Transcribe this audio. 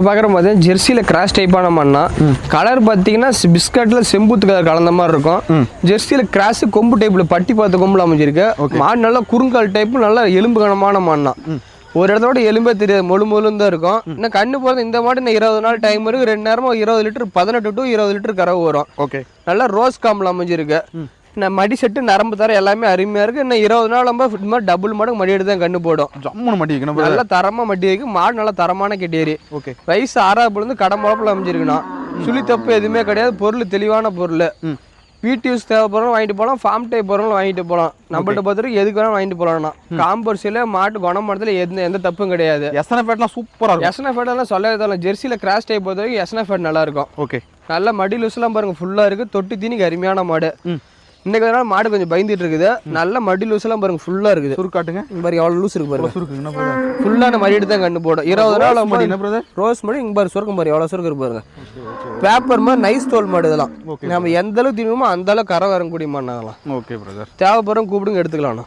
பார்க்குற மாதிரி ஜெர்சியில் கிராஸ் டைப்பான மண்ணா கலர் பார்த்தீங்கன்னா பிஸ்கட்டில் செம்புத்து கலர் கலந்த மாதிரி இருக்கும். ஜெர்சியில் கிராஸ் கொம்பு டைப்பில் பட்டி பார்த்த கொம்புல அமைஞ்சிருக்கு. மாடு நல்லா குறுங்கால் டைப்பு நல்லா எலும்பு கனமான மண்ணா. ஒரு இடத்தோட எலும்பே தெரியாது, முழுன்னு தான் இருக்கும். இன்னும் கண்ணு போகிறது இந்த மாடு இன்னும் 20 நாள் டைம் இருக்கு. 2 நேரமும் 20 லிட்டர் 18 to 20 லிட்டர் கறவை வரும். ஓகே, நல்லா ரோஸ் காம்பில் அமைஞ்சிருக்கு. நான் மடி செட்டு நரம்பு தர எல்லாமே அருமையாக இருக்குது. இன்னும் 20 நாள் நம்ம இது மாதிரி டபுள் மாடு மடி எடுத்து தான் கண்ணு போடும். ஜம்முன்னு மடி வைக்கணும், நல்லா தரமாக மடி வைக்கும். மாடு நல்லா தரமான கெட்டேரி. ஓகே, வயசு 6வது பொழுது கடை முளப்பில் அமைஞ்சிருக்குண்ணா. சுழி தப்பு எதுவுமே கிடையாது. பொருள் தெளிவான பொருள். வீட்டு யூஸ் தேவைப்படுறோம் வாங்கிட்டு போகலாம், ஃபார்ம் டைப் போகிறவங்களும் வாங்கிட்டு போகலாம். நம்மள்ட்ட பார்த்துட்டு எதுக்கு வேணாலும் வாங்கிட்டு போகலாம்னா. காம்பர்ஸில் மாட்டு குணமரத்தில் எந்த தப்பும் கிடையாது. எஸ்என்எஃப்லாம் சூப்பராக இருக்கும். எஸ்என்எஃப்லாம் சொல்லவே தரலாம். ஜெர்சியில் கிராஸ் டைப் பொறுத்த வரைக்கும் எஸ்என்எஃப் நல்லா இருக்கும். ஓகே, நல்லா மடி லூஸ்லாம் பாருங்க ஃபுல்லாக இருக்குது. தொட்டு தீனிக்கு அருமையான மாடு. இன்னைக்கு அதனால மாடு கொஞ்சம் பயந்துட்டு இருக்குது. நல்ல மடி லூஸ் எல்லாம் பாருங்க ஃபுல்லா இருக்குது. சுருக்காட்டுங்க பாரு எவ்வளவு லூஸ் இருக்கு பாருங்க. சுருக்குங்க ஃபுல்லான மடி எடுத்து தான் கண்ணு போடும். 20 நாள் மடி என்ன பிரதர் ரோஸ் மடி இங்க பாரு சுருக்கம் பாரு எவ்வளவு சுருக்கு இருக்கு பாருங்க. பேப்பர் மாதிரி நைஸ் தோல் மாடு இதெல்லாம். நம்ம எந்த அளவுக்கு திணுமோ அந்த அளவுக்கு கரை வரக்கூடிய மாடு. ஓகே பிரதர், தேவைப்படுறோம் கூப்பிடுங்க எடுத்துக்கலாம்.